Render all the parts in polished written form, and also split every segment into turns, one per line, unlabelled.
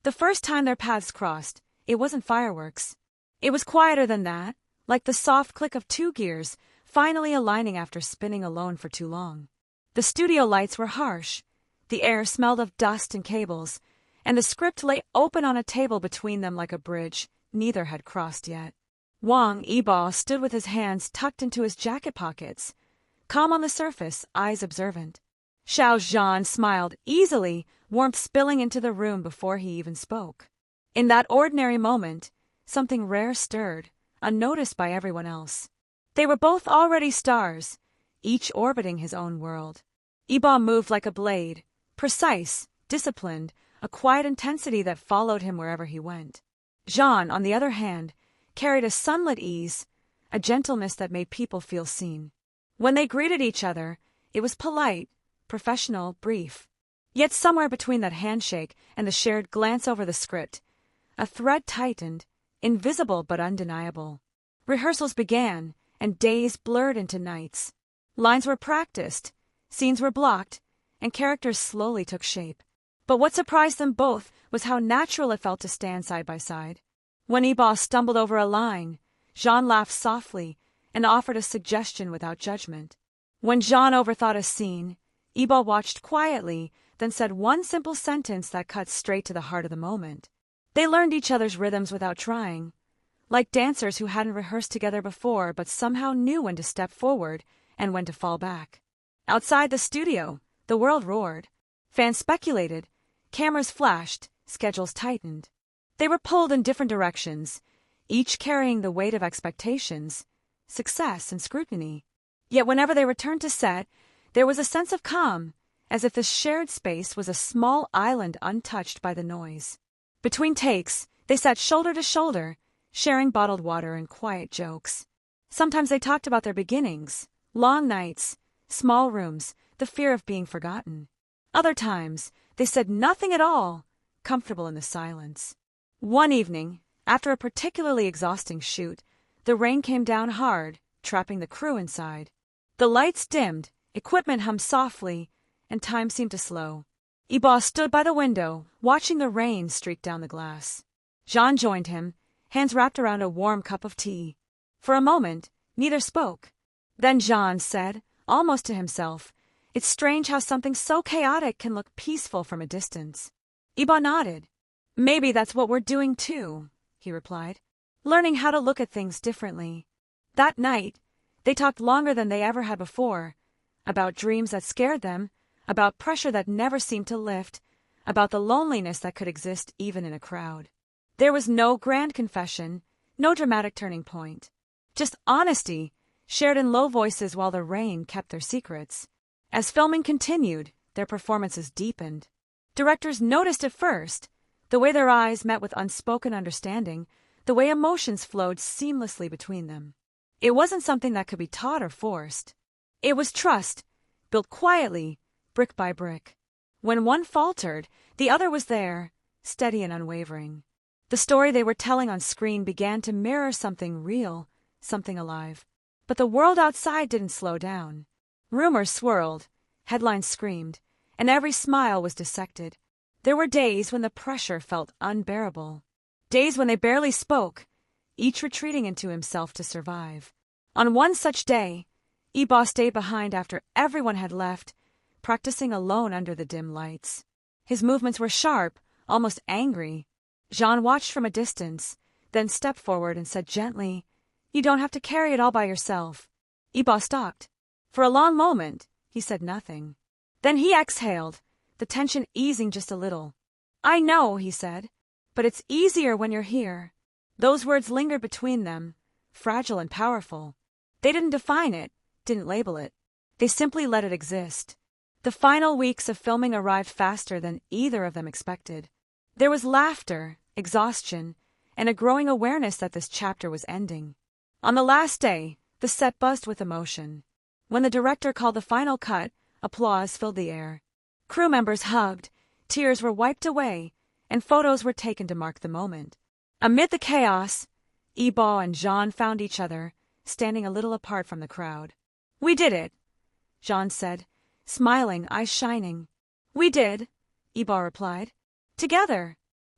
The first time their paths crossed, it wasn't fireworks. It was quieter than that, like the soft click of two gears finally aligning after spinning alone for too long. The studio lights were harsh, the air smelled of dust and cables, and the script lay open on a table between them like a bridge neither had crossed yet. Wang, Yibo, stood with his hands tucked into his jacket pockets, calm on the surface, eyes observant. Xiao Zhan smiled easily, warmth spilling into the room before he even spoke. In that ordinary moment, something rare stirred, unnoticed by everyone else. They were both already stars, each orbiting his own world. Yibo moved like a blade, precise, disciplined, a quiet intensity that followed him wherever he went. Zhan, on the other hand, carried a sunlit ease, a gentleness that made people feel seen. When they greeted each other, it was polite, professional, brief. Yet somewhere between that handshake and the shared glance over the script, a thread tightened, invisible but undeniable. Rehearsals began, and days blurred into nights. Lines were practiced, scenes were blocked, and characters slowly took shape. But what surprised them both was how natural it felt to stand side by side. When Yibo stumbled over a line, Zhan laughed softly and offered a suggestion without judgment. When Zhan overthought a scene, Yibo watched quietly, then said one simple sentence that cut straight to the heart of the moment. They learned each other's rhythms without trying, like dancers who hadn't rehearsed together before but somehow knew when to step forward and when to fall back. Outside the studio, the world roared. Fans speculated, cameras flashed, schedules tightened. They were pulled in different directions, each carrying the weight of expectations, success, and scrutiny. Yet whenever they returned to set, there was a sense of calm, as if the shared space was a small island untouched by the noise. Between takes, they sat shoulder to shoulder, sharing bottled water and quiet jokes. Sometimes they talked about their beginnings, long nights, small rooms, the fear of being forgotten. Other times, they said nothing at all, comfortable in the silence. One evening, after a particularly exhausting shoot, the rain came down hard, trapping the crew inside. The lights dimmed, equipment hummed softly, and time seemed to slow. Yibo stood by the window, watching the rain streak down the glass. Zhan joined him, hands wrapped around a warm cup of tea. For a moment, neither spoke. Then Zhan said, almost to himself, "It's strange how something so chaotic can look peaceful from a distance." Yibo nodded. "Maybe that's what we're doing too," he replied, "learning how to look at things differently." That night, they talked longer than they ever had before, about dreams that scared them, about pressure that never seemed to lift, about the loneliness that could exist even in a crowd. There was no grand confession, no dramatic turning point. Just honesty, shared in low voices while the rain kept their secrets. As filming continued, their performances deepened. Directors noticed at first, the way their eyes met with unspoken understanding, the way emotions flowed seamlessly between them. It wasn't something that could be taught or forced. It was trust, built quietly, brick by brick. When one faltered, the other was there, steady and unwavering. The story they were telling on screen began to mirror something real, something alive. But the world outside didn't slow down. Rumors swirled, headlines screamed, and every smile was dissected. There were days when the pressure felt unbearable. Days when they barely spoke, each retreating into himself to survive. On one such day, Yibo stayed behind after everyone had left, practicing alone under the dim lights. His movements were sharp, almost angry. Zhan watched from a distance, then stepped forward and said gently, "You don't have to carry it all by yourself." Yibo stopped. For a long moment, he said nothing. Then he exhaled, the tension easing just a little. "I know," he said, "but it's easier when you're here." Those words lingered between them, fragile and powerful. They didn't define it, didn't label it. They simply let it exist. The final weeks of filming arrived faster than either of them expected. There was laughter, exhaustion, and a growing awareness that this chapter was ending. On the last day, the set buzzed with emotion. When the director called the final cut, applause filled the air. Crew members hugged, tears were wiped away, and photos were taken to mark the moment. Amid the chaos, Yibo and Zhan found each other, standing a little apart from the crowd. "We did it," Zhan said, smiling, eyes shining. "We did," Yibo replied. "Together."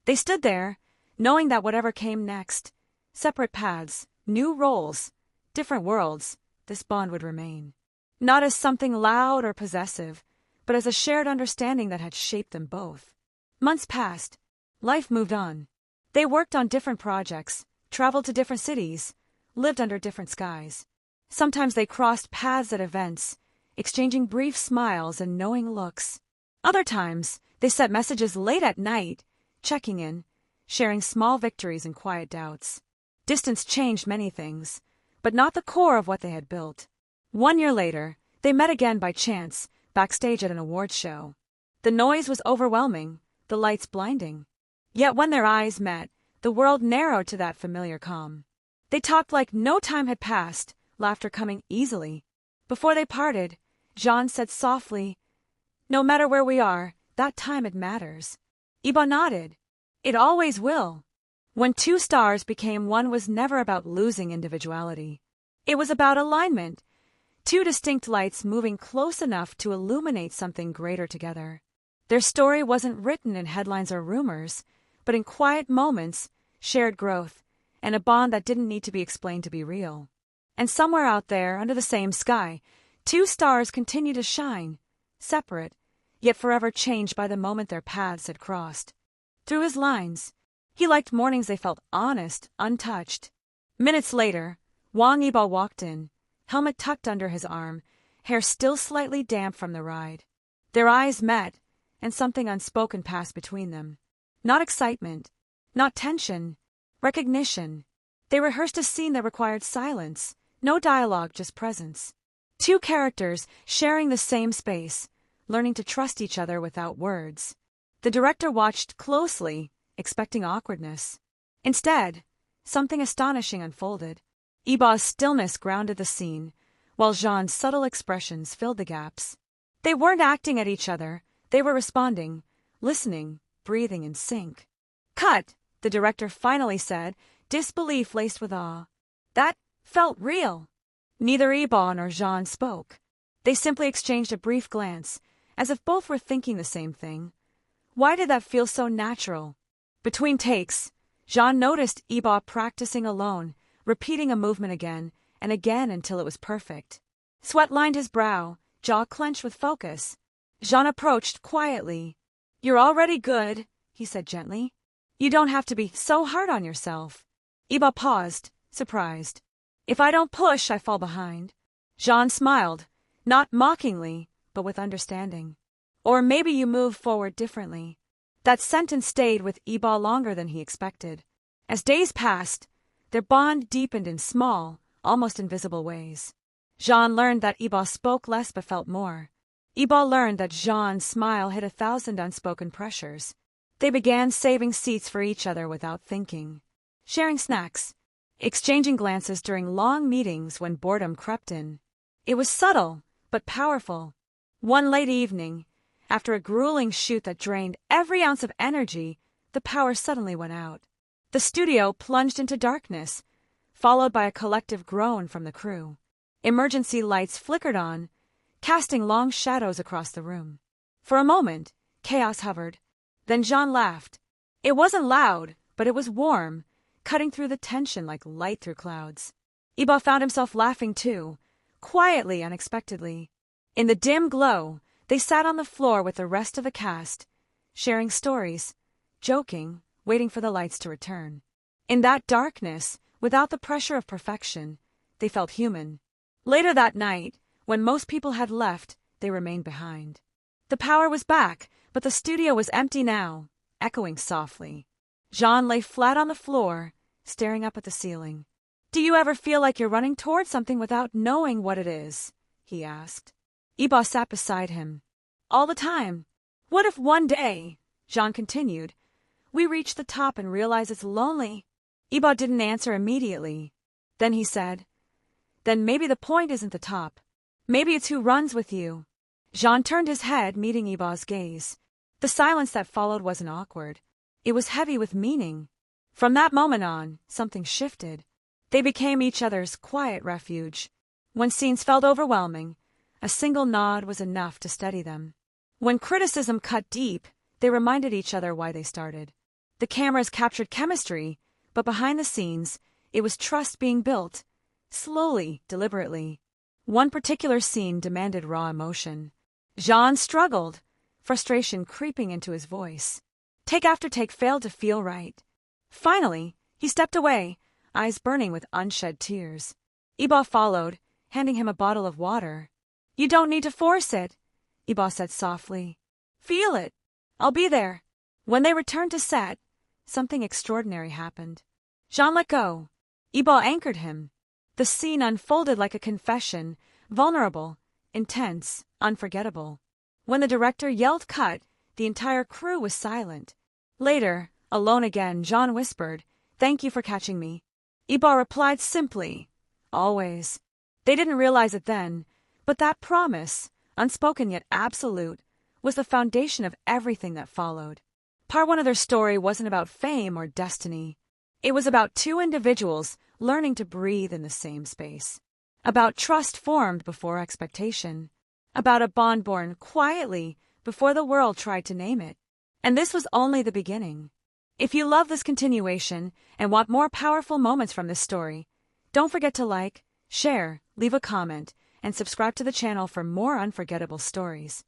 They stood there, knowing that whatever came next, separate paths, new roles, different worlds, this bond would remain. Not as something loud or possessive, but as a shared understanding that had shaped them both. Months passed. Life moved on. They worked on different projects, traveled to different cities, lived under different skies. Sometimes they crossed paths at events, exchanging brief smiles and knowing looks. Other times, they sent messages late at night, checking in, sharing small victories and quiet doubts. Distance changed many things, but not the core of what they had built. 1 year later, they met again by chance, backstage at an awards show. The noise was overwhelming, the lights blinding. Yet when their eyes met, the world narrowed to that familiar calm. They talked like no time had passed, laughter coming easily. Before they parted, Zhan said softly, "No matter where we are, that time it matters." Yibo nodded. "It always will." When two stars became one was never about losing individuality. It was about alignment. Two distinct lights moving close enough to illuminate something greater together. Their story wasn't written in headlines or rumors, but in quiet moments, shared growth, and a bond that didn't need to be explained to be real. And somewhere out there, under the same sky, two stars continue to shine, separate, yet forever changed by the moment their paths had crossed. Through his lines, he liked mornings they felt honest, untouched. Minutes later, Wang Yibo walked in, helmet tucked under his arm, hair still slightly damp from the ride. Their eyes met, and something unspoken passed between them. Not excitement, not tension, recognition. They rehearsed a scene that required silence, no dialogue, just presence. Two characters sharing the same space, learning to trust each other without words. The director watched closely, expecting awkwardness. Instead, something astonishing unfolded. Yibo's stillness grounded the scene, while Zhan's subtle expressions filled the gaps. They weren't acting at each other, they were responding, listening, breathing in sync. "Cut," the director finally said, disbelief laced with awe. That felt real. Neither Yibo nor Zhan spoke. They simply exchanged a brief glance, as if both were thinking the same thing. Why did that feel so natural? Between takes, Zhan noticed Yibo practicing alone, repeating a movement again and again until it was perfect. Sweat lined his brow, jaw clenched with focus. Zhan approached quietly. "You're already good," he said gently. "You don't have to be so hard on yourself." Yibo paused, surprised. "If I don't push, I fall behind." Zhan smiled, not mockingly, but with understanding. "Or maybe you move forward differently." That sentence stayed with Yibo longer than he expected. As days passed, their bond deepened in small, almost invisible ways. Zhan learned that Yibo spoke less but felt more. Yibo learned that Zhan's smile hid 1,000 unspoken pressures. They began saving seats for each other without thinking, sharing snacks, exchanging glances during long meetings when boredom crept in. It was subtle, but powerful. One late evening, after a grueling shoot that drained every ounce of energy, the power suddenly went out. The studio plunged into darkness, followed by a collective groan from the crew. Emergency lights flickered on, casting long shadows across the room. For a moment, chaos hovered. Then Zhan laughed. It wasn't loud, but it was warm, cutting through the tension like light through clouds. Yibo found himself laughing too, quietly, unexpectedly. In the dim glow, they sat on the floor with the rest of the cast, sharing stories, joking, waiting for the lights to return. In that darkness, without the pressure of perfection, they felt human. Later that night, when most people had left, they remained behind. The power was back, but the studio was empty now, echoing softly. Zhan lay flat on the floor, staring up at the ceiling. "Do you ever feel like you're running towards something without knowing what it is?" he asked. Yibo sat beside him. "All the time." "What if one day," Zhan continued, "we reach the top and realize it's lonely?" Yibo didn't answer immediately. Then he said, "Then maybe the point isn't the top. Maybe it's who runs with you." Zhan turned his head, meeting Yibo's gaze. The silence that followed wasn't awkward. It was heavy with meaning. From that moment on, something shifted. They became each other's quiet refuge. When scenes felt overwhelming, a single nod was enough to steady them. When criticism cut deep, they reminded each other why they started. The cameras captured chemistry, but behind the scenes, it was trust being built, slowly, deliberately. One particular scene demanded raw emotion. Zhan struggled, frustration creeping into his voice. Take after take failed to feel right. Finally, he stepped away, eyes burning with unshed tears. Yibo followed, handing him a bottle of water. You don't need to force it, Yibo said softly. Feel it. I'll be there. When they returned to set, something extraordinary happened. Zhan let go. Yibo anchored him. The scene unfolded like a confession, vulnerable, intense, unforgettable. When the director yelled cut, the entire crew was silent. Later, alone again, Zhan whispered, Thank you for catching me. Yibo replied simply, Always. They didn't realize it then, but that promise, unspoken yet absolute, was the foundation of everything that followed. Part one of their story wasn't about fame or destiny. It was about two individuals learning to breathe in the same space. About trust formed before expectation. About a bond born quietly before the world tried to name it. And this was only the beginning. If you love this continuation and want more powerful moments from this story, don't forget to like, share, leave a comment, and subscribe to the channel for more unforgettable stories.